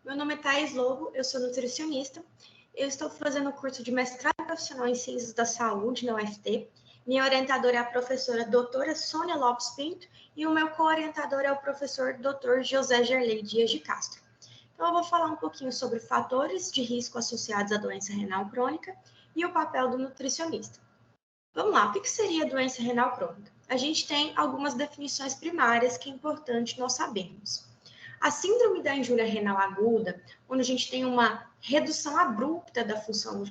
Meu nome é Thaís Lobo, eu sou nutricionista. Eu estou fazendo o curso de mestrado profissional em Ciências da Saúde na UFT. Minha orientadora é a professora doutora Sônia Lopes Pinto e o meu co-orientador é o professor Dr. José Gerlei Dias de Castro. Então, eu vou falar um pouquinho sobre fatores de risco associados à doença renal crônica e o papel do nutricionista. Vamos lá, o que seria a doença renal crônica? A gente tem algumas definições primárias que é importante nós sabermos. A síndrome da injúria renal aguda, onde a gente tem uma redução abrupta da função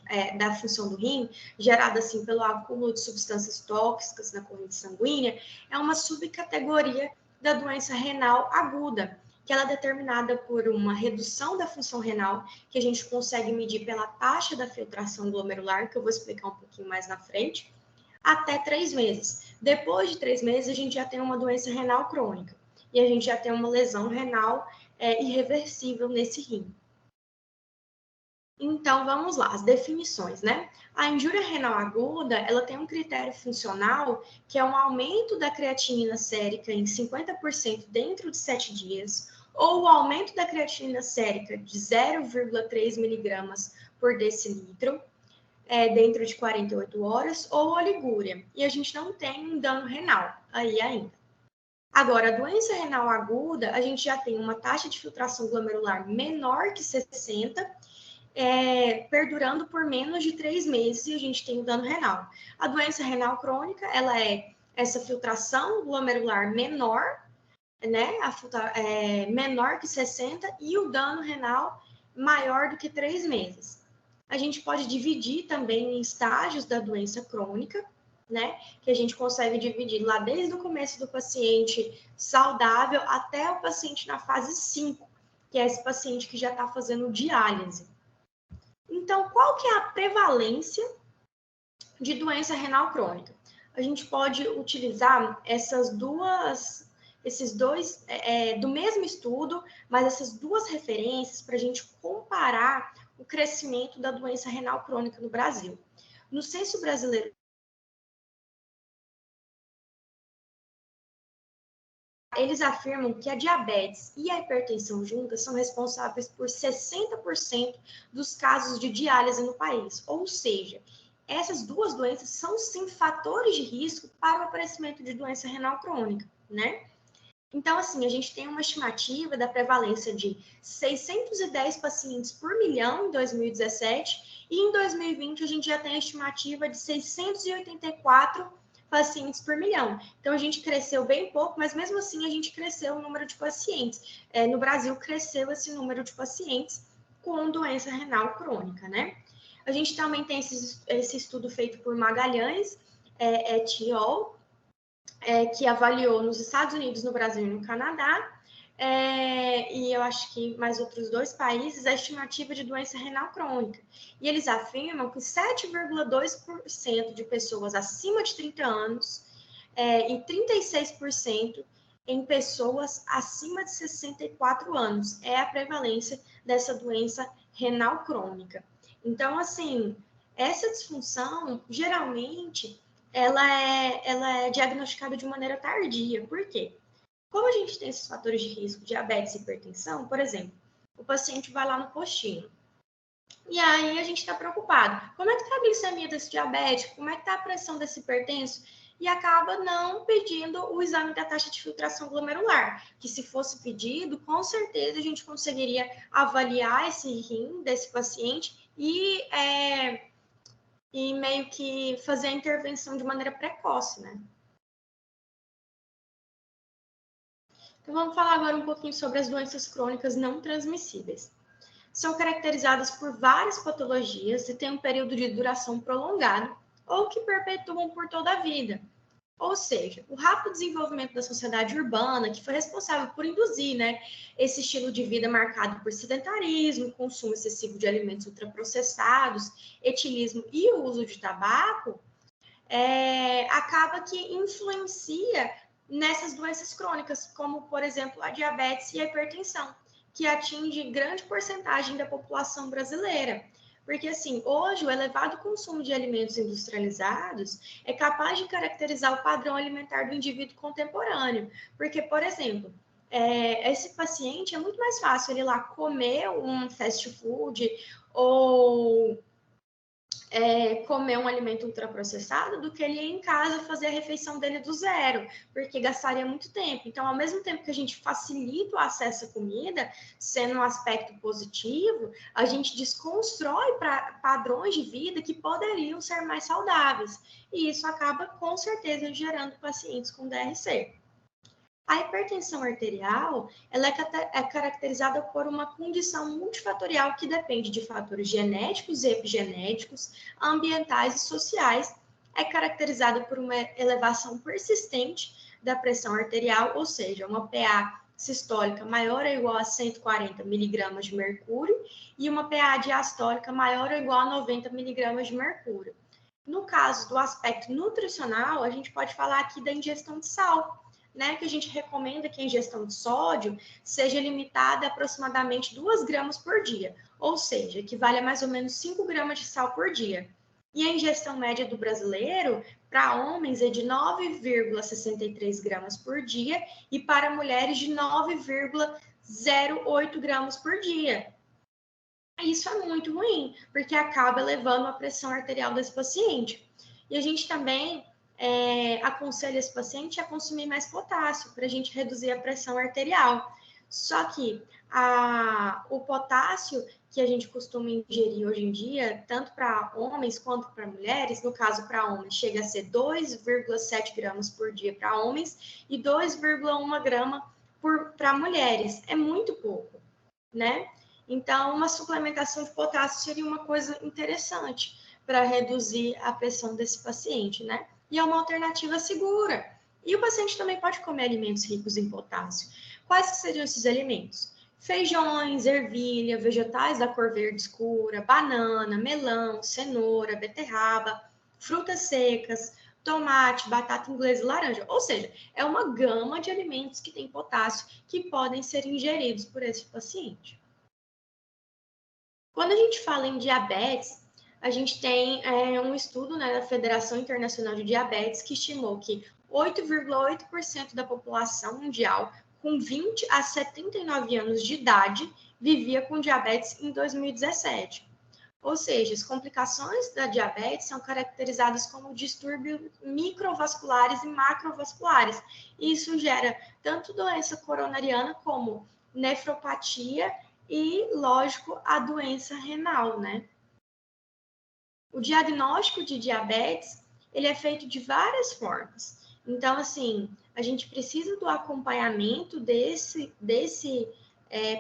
do rim, gerada assim pelo acúmulo de substâncias tóxicas na corrente sanguínea, é uma subcategoria da doença renal aguda, que ela é determinada por uma redução da função renal, que a gente consegue medir pela taxa da filtração glomerular, que eu vou explicar um pouquinho mais na frente, até 3 meses. Depois de 3 meses, a gente já tem uma doença renal crônica. E a gente já tem uma lesão renal irreversível nesse rim. Então, vamos lá, as definições, né? A injúria renal aguda, ela tem um critério funcional, que é um aumento da creatinina sérica em 50% dentro de 7 dias, ou o aumento da creatinina sérica de 0,3 miligramas por decilitro, dentro de 48 horas, ou oligúria. E a gente não tem um dano renal aí ainda. Agora, a doença renal aguda, a gente já tem uma taxa de filtração glomerular menor que 60, perdurando por menos de 3 meses e a gente tem o dano renal. A doença renal crônica, ela é essa filtração glomerular menor, né? Menor que 60 e o dano renal maior do que 3 meses. A gente pode dividir também em estágios da doença crônica, né? Que a gente consegue dividir lá desde o começo do paciente saudável até o paciente na fase 5, que é esse paciente que já está fazendo diálise. Então, qual que é a prevalência de doença renal crônica? A gente pode utilizar esses dois, do mesmo estudo, mas essas duas referências para a gente comparar o crescimento da doença renal crônica no Brasil. No Censo Brasileiro, eles afirmam que a diabetes e a hipertensão juntas são responsáveis por 60% dos casos de diálise no país. Ou seja, essas duas doenças são, sim, fatores de risco para o aparecimento de doença renal crônica, né? Então, assim, a gente tem uma estimativa da prevalência de 610 pacientes por milhão em 2017 e em 2020 a gente já tem a estimativa de 684 pacientes por milhão. Então, a gente cresceu bem pouco, mas mesmo assim a gente cresceu o número de pacientes. No Brasil, cresceu esse número de pacientes com doença renal crônica, né? A gente também tem esse estudo feito por Magalhães, et al., que avaliou nos Estados Unidos, no Brasil e no Canadá, e eu acho que mais outros 2 países, a estimativa de doença renal crônica. E eles afirmam que 7,2% de pessoas acima de 30 anos e 36% em pessoas acima de 64 anos é a prevalência dessa doença renal crônica. Então, assim, essa disfunção, geralmente, ela é diagnosticada de maneira tardia. Por quê? Como a gente tem esses fatores de risco, diabetes e hipertensão, por exemplo, o paciente vai lá no postinho. E aí a gente está preocupado. Como é que está a glicemia desse diabético? Como é que está a pressão desse hipertenso? E acaba não pedindo o exame da taxa de filtração glomerular, que se fosse pedido, com certeza a gente conseguiria avaliar esse rim desse paciente e meio que fazer a intervenção de maneira precoce, né? Então, vamos falar agora um pouquinho sobre as doenças crônicas não transmissíveis. São caracterizadas por várias patologias e têm um período de duração prolongado ou que perpetuam por toda a vida. Ou seja, o rápido desenvolvimento da sociedade urbana, que foi responsável por induzir, né, esse estilo de vida marcado por sedentarismo, consumo excessivo de alimentos ultraprocessados, etilismo e o uso de tabaco, acaba que influencia nessas doenças crônicas, como, por exemplo, a diabetes e a hipertensão, que atinge grande porcentagem da população brasileira. Porque, assim, hoje o elevado consumo de alimentos industrializados é capaz de caracterizar o padrão alimentar do indivíduo contemporâneo. Porque, por exemplo, esse paciente é muito mais fácil ele ir lá comer um fast food ou comer um alimento ultraprocessado do que ele ir em casa fazer a refeição dele do zero, porque gastaria muito tempo. Então, ao mesmo tempo que a gente facilita o acesso à comida, sendo um aspecto positivo, a gente desconstrói padrões de vida que poderiam ser mais saudáveis. E isso acaba, com certeza, gerando pacientes com DRC. A hipertensão arterial, ela é caracterizada por uma condição multifatorial que depende de fatores genéticos e epigenéticos, ambientais e sociais. É caracterizada por uma elevação persistente da pressão arterial, ou seja, uma PA sistólica maior ou igual a 140 miligramas de mercúrio e uma PA diastólica maior ou igual a 90 miligramas de mercúrio. No caso do aspecto nutricional, a gente pode falar aqui da ingestão de sal, né, que a gente recomenda que a ingestão de sódio seja limitada a aproximadamente 2 gramas por dia, ou seja, equivale a mais ou menos 5 gramas de sal por dia. E a ingestão média do brasileiro para homens é de 9,63 gramas por dia e para mulheres de 9,08 gramas por dia. Isso é muito ruim, porque acaba elevando a pressão arterial desse paciente. E a gente também aconselha esse paciente a consumir mais potássio para a gente reduzir a pressão arterial. Só que o potássio que a gente costuma ingerir hoje em dia, tanto para homens quanto para mulheres, no caso para homens, chega a ser 2,7 gramas por dia para homens e 2,1 grama para mulheres. É muito pouco, né? Então, uma suplementação de potássio seria uma coisa interessante para reduzir a pressão desse paciente, né? E é uma alternativa segura. E o paciente também pode comer alimentos ricos em potássio. Quais seriam esses alimentos? Feijões, ervilha, vegetais da cor verde escura, banana, melão, cenoura, beterraba, frutas secas, tomate, batata inglesa e laranja. Ou seja, é uma gama de alimentos que tem potássio que podem ser ingeridos por esse paciente. Quando a gente fala em diabetes, a gente tem um estudo, né, da Federação Internacional de Diabetes que estimou que 8,8% da população mundial com 20 a 79 anos de idade vivia com diabetes em 2017. Ou seja, as complicações da diabetes são caracterizadas como distúrbios microvasculares e macrovasculares. Isso gera tanto doença coronariana como nefropatia e, lógico, a doença renal, né? O diagnóstico de diabetes, ele é feito de várias formas. Então, assim, a gente precisa do acompanhamento desse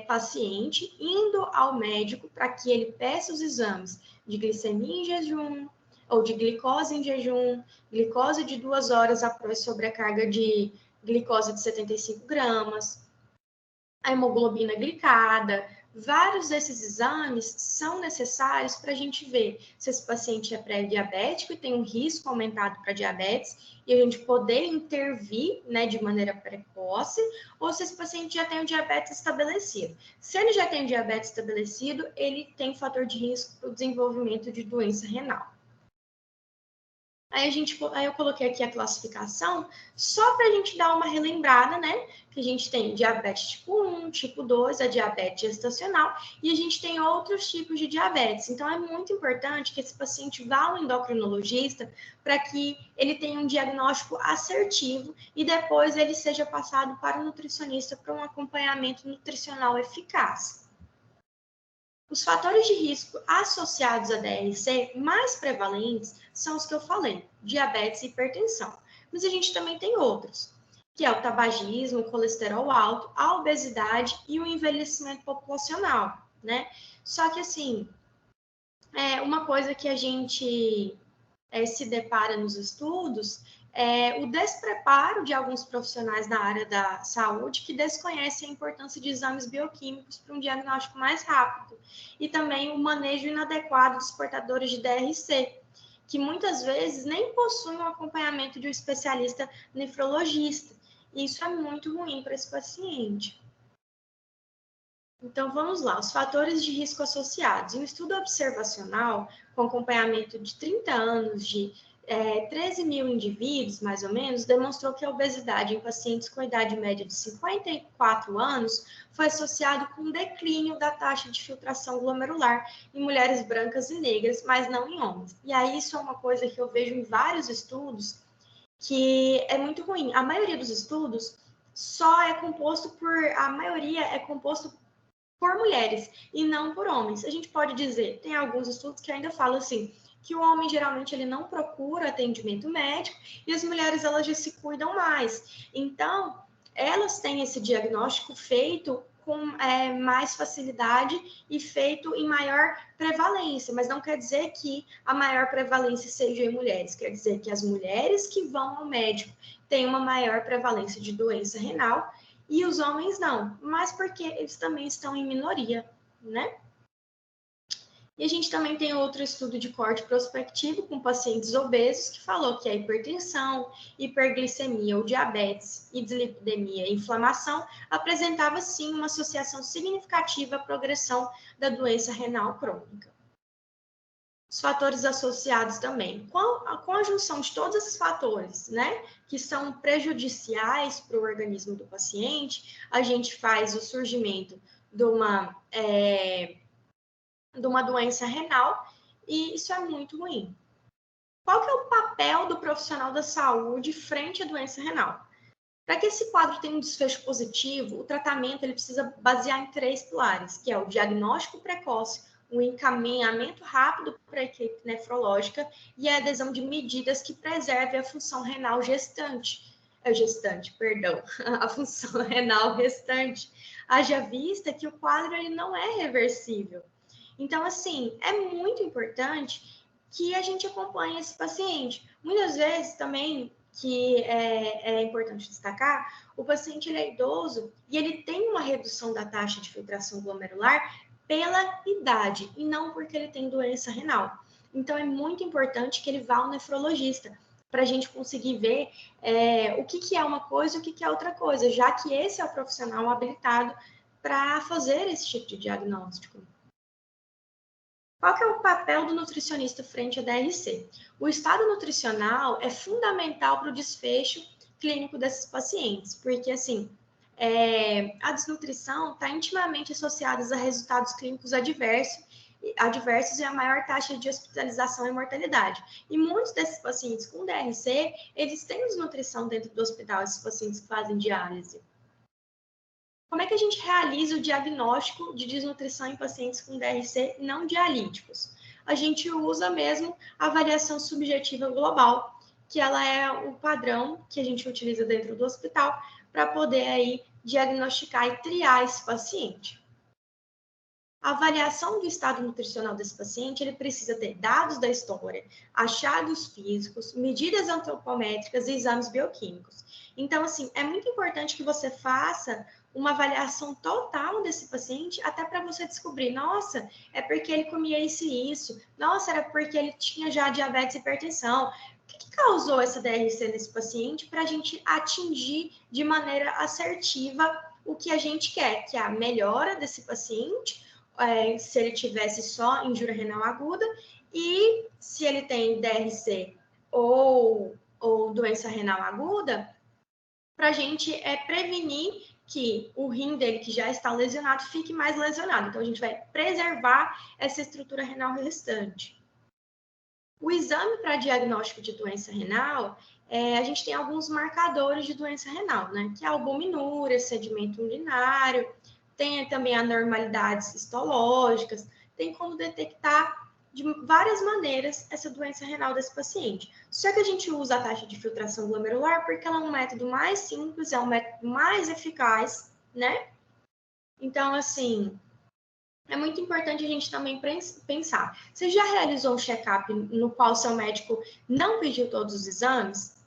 paciente indo ao médico para que ele peça os exames de glicemia em jejum, ou de glicose em jejum, glicose de 2 horas após sobrecarga de glicose de 75 gramas, a hemoglobina glicada. Vários desses exames são necessários para a gente ver se esse paciente é pré-diabético e tem um risco aumentado para diabetes e a gente poder intervir, né, de maneira precoce, ou se esse paciente já tem o diabetes estabelecido. Se ele já tem o diabetes estabelecido, ele tem fator de risco para o desenvolvimento de doença renal. Aí eu coloquei aqui a classificação só para a gente dar uma relembrada, né? Que a gente tem diabetes tipo 1, tipo 2, a diabetes gestacional, e a gente tem outros tipos de diabetes. Então, é muito importante que esse paciente vá ao endocrinologista para que ele tenha um diagnóstico assertivo e depois ele seja passado para o nutricionista para um acompanhamento nutricional eficaz. Os fatores de risco associados à DRC mais prevalentes são os que eu falei, diabetes e hipertensão. Mas a gente também tem outros, que é o tabagismo, o colesterol alto, a obesidade e o envelhecimento populacional, né? Só que, assim, uma coisa que a gente se depara nos estudos o despreparo de alguns profissionais na área da saúde que desconhecem a importância de exames bioquímicos para um diagnóstico mais rápido e também o manejo inadequado dos portadores de DRC, que muitas vezes nem possuem um acompanhamento de um especialista nefrologista. E isso é muito ruim para esse paciente. Então, vamos lá, os fatores de risco associados. Em um estudo observacional, com acompanhamento de 30 anos de 13 mil indivíduos, mais ou menos, demonstrou que a obesidade em pacientes com idade média de 54 anos foi associado com um declínio da taxa de filtração glomerular em mulheres brancas e negras, mas não em homens. E aí isso é uma coisa que eu vejo em vários estudos que é muito ruim. A maioria dos estudos a maioria é composto por mulheres e não por homens. A gente pode dizer, tem alguns estudos que ainda falam assim, que o homem geralmente ele não procura atendimento médico e as mulheres elas já se cuidam mais. Então, elas têm esse diagnóstico feito com mais facilidade e feito em maior prevalência, mas não quer dizer que a maior prevalência seja em mulheres, quer dizer que as mulheres que vão ao médico têm uma maior prevalência de doença renal e os homens não, mas porque eles também estão em minoria, né? E a gente também tem outro estudo de corte prospectivo com pacientes obesos que falou que a hipertensão, hiperglicemia ou diabetes e dislipidemia e inflamação apresentava sim uma associação significativa à progressão da doença renal crônica. Os fatores associados também. Com a junção de todos esses fatores, né, que são prejudiciais para o organismo do paciente, a gente faz o surgimento de uma doença renal e isso é muito ruim. Qual que é o papel do profissional da saúde frente à doença renal? Para que esse quadro tenha um desfecho positivo, o tratamento ele precisa basear em 3 pilares, que é o diagnóstico precoce, o encaminhamento rápido para a equipe nefrológica e a adesão de medidas que preservem a função renal a função renal restante. Haja vista que o quadro ele não é reversível. Então, assim, é muito importante que a gente acompanhe esse paciente. Muitas vezes também, que é importante destacar, o paciente ele é idoso e ele tem uma redução da taxa de filtração glomerular pela idade e não porque ele tem doença renal. Então, é muito importante que ele vá ao nefrologista para a gente conseguir ver o que é uma coisa e o que é outra coisa, já que esse é o profissional habilitado para fazer esse tipo de diagnóstico. Qual que é o papel do nutricionista frente à DRC? O estado nutricional é fundamental para o desfecho clínico desses pacientes, porque, assim, a desnutrição está intimamente associada a resultados clínicos adversos e a maior taxa de hospitalização e mortalidade. E muitos desses pacientes com DRC, eles têm desnutrição dentro do hospital, esses pacientes que fazem diálise. Como é que a gente realiza o diagnóstico de desnutrição em pacientes com DRC não dialíticos? A gente usa mesmo a avaliação subjetiva global, que ela é o padrão que a gente utiliza dentro do hospital para poder aí diagnosticar e triar esse paciente. A avaliação do estado nutricional desse paciente, ele precisa ter dados da história, achados físicos, medidas antropométricas e exames bioquímicos. Então, assim, é muito importante que você faça uma avaliação total desse paciente, até para você descobrir, nossa, é porque ele comia isso e isso, nossa, era porque ele tinha já diabetes e hipertensão. O que causou essa DRC nesse paciente para a gente atingir de maneira assertiva o que a gente quer, que é a melhora desse paciente, se ele tivesse só injúria renal aguda, e se ele tem DRC ou doença renal aguda, para a gente prevenir que o rim dele, que já está lesionado, fique mais lesionado. Então, a gente vai preservar essa estrutura renal restante. O exame para diagnóstico de doença renal, a gente tem alguns marcadores de doença renal, né? Que é a albuminúria, sedimento urinário, tem também anormalidades histológicas, tem como detectar de várias maneiras essa doença renal desse paciente. Só que a gente usa a taxa de filtração glomerular porque ela é um método mais simples, é um método mais eficaz, né? Então, assim, é muito importante a gente também pensar. Você já realizou um check-up no qual seu médico não pediu todos os exames?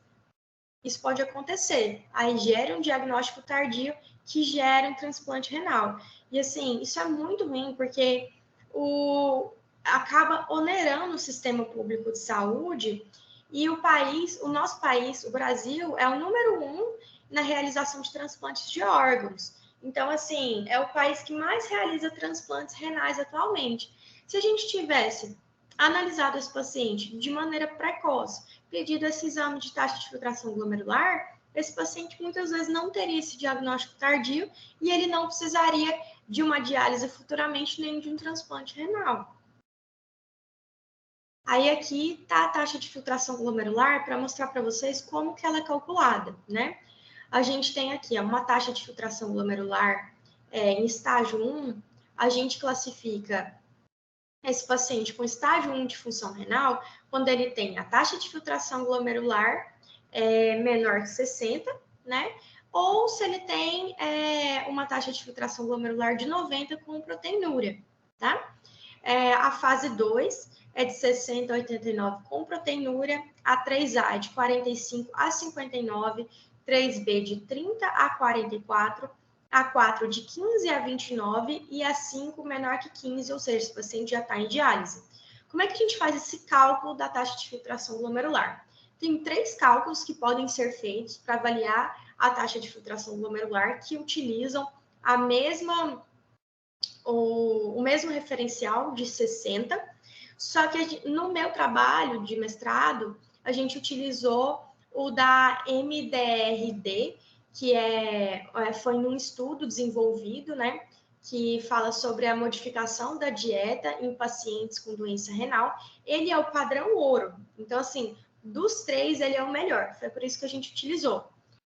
Isso pode acontecer. Aí gera um diagnóstico tardio que gera um transplante renal. E assim, isso é muito ruim porque acaba onerando o sistema público de saúde e o nosso país, o Brasil, é o número 1 na realização de transplantes de órgãos. Então, assim, é o país que mais realiza transplantes renais atualmente. Se a gente tivesse analisado esse paciente de maneira precoce, pedido esse exame de taxa de filtração glomerular, esse paciente muitas vezes não teria esse diagnóstico tardio e ele não precisaria de uma diálise futuramente nem de um transplante renal. Aí aqui está a taxa de filtração glomerular para mostrar para vocês como que ela é calculada, né? A gente tem aqui uma taxa de filtração glomerular em estágio 1, a gente classifica esse paciente com estágio 1 de função renal quando ele tem a taxa de filtração glomerular menor que 60, né? Ou se ele tem uma taxa de filtração glomerular de 90 com proteinúria, tá? A fase 2 é de 60 a 89 com proteinúria, a 3A é de 45 a 59, 3B de 30 a 44, a 4 de 15 a 29 e a 5 menor que 15, ou seja, esse paciente já está em diálise. Como é que a gente faz esse cálculo da taxa de filtração glomerular? Tem 3 cálculos que podem ser feitos para avaliar a taxa de filtração glomerular que utilizam o mesmo referencial de 60, só que no meu trabalho de mestrado, a gente utilizou o da MDRD, que foi um estudo desenvolvido, né, que fala sobre a modificação da dieta em pacientes com doença renal. Ele é o padrão ouro. Então, assim, dos 3, ele é o melhor. Foi por isso que a gente utilizou.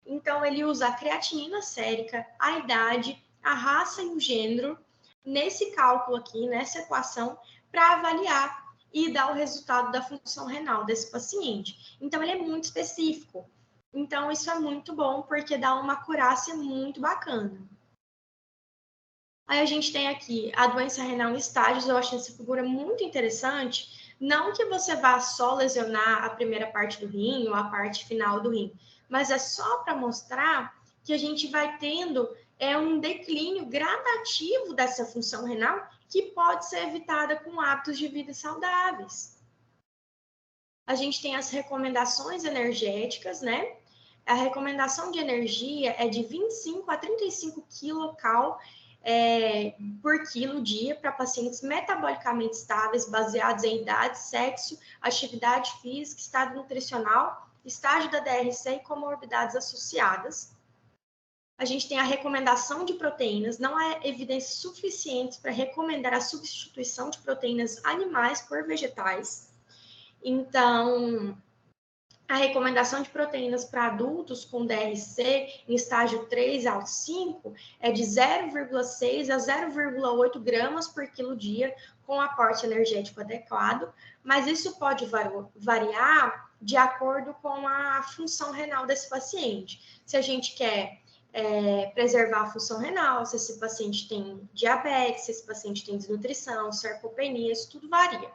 Então, ele usa a creatinina sérica, a idade, a raça e o gênero, nesse cálculo aqui, nessa equação, para avaliar e dar o resultado da função renal desse paciente. Então, ele é muito específico. Então, isso é muito bom, porque dá uma acurácia muito bacana. Aí a gente tem aqui a doença renal em estágios, eu acho essa figura muito interessante. Não que você vá só lesionar a primeira parte do rim ou a parte final do rim, mas é só para mostrar que a gente vai tendo um declínio gradativo dessa função renal que pode ser evitada com hábitos de vida saudáveis. A gente tem as recomendações energéticas, né? A recomendação de energia é de 25 a 35 kcal por quilo dia para pacientes metabolicamente estáveis, baseados em idade, sexo, atividade física, estado nutricional, estágio da DRC e comorbidades associadas. A gente tem a recomendação de proteínas, não há evidências suficientes para recomendar a substituição de proteínas animais por vegetais. Então, a recomendação de proteínas para adultos com DRC em estágio 3 ao 5 é de 0,6 a 0,8 gramas por quilo dia, com aporte energético adequado, mas isso pode variar de acordo com a função renal desse paciente. Se a gente quer preservar a função renal, se esse paciente tem diabetes, se esse paciente tem desnutrição, sarcopenia, isso tudo varia.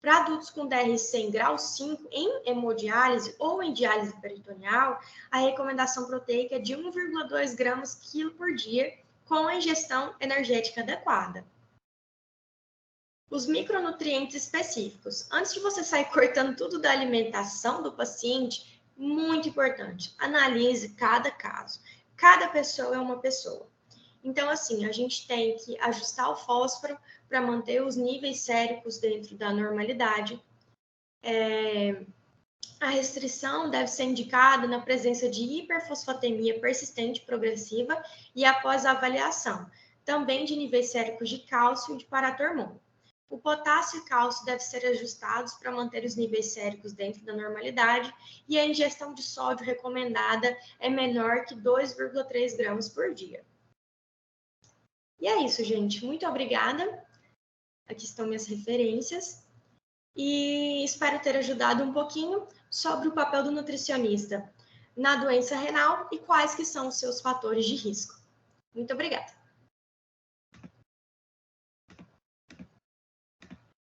Para adultos com DRC em grau 5 em hemodiálise ou em diálise peritoneal, a recomendação proteica é de 1,2 gramas quilo por dia, com a ingestão energética adequada. Os micronutrientes específicos. Antes de você sair cortando tudo da alimentação do paciente, muito importante, analise cada caso. Cada pessoa é uma pessoa. Então, assim, a gente tem que ajustar o fósforo para manter os níveis séricos dentro da normalidade. A restrição deve ser indicada na presença de hiperfosfatemia persistente progressiva e após a avaliação, também de níveis séricos de cálcio e de paratormônio. O potássio e cálcio devem ser ajustados para manter os níveis séricos dentro da normalidade e a ingestão de sódio recomendada é menor que 2,3 gramas por dia. E é isso, gente. Muito obrigada. Aqui estão minhas referências. E espero ter ajudado um pouquinho sobre o papel do nutricionista na doença renal e quais que são os seus fatores de risco. Muito obrigada.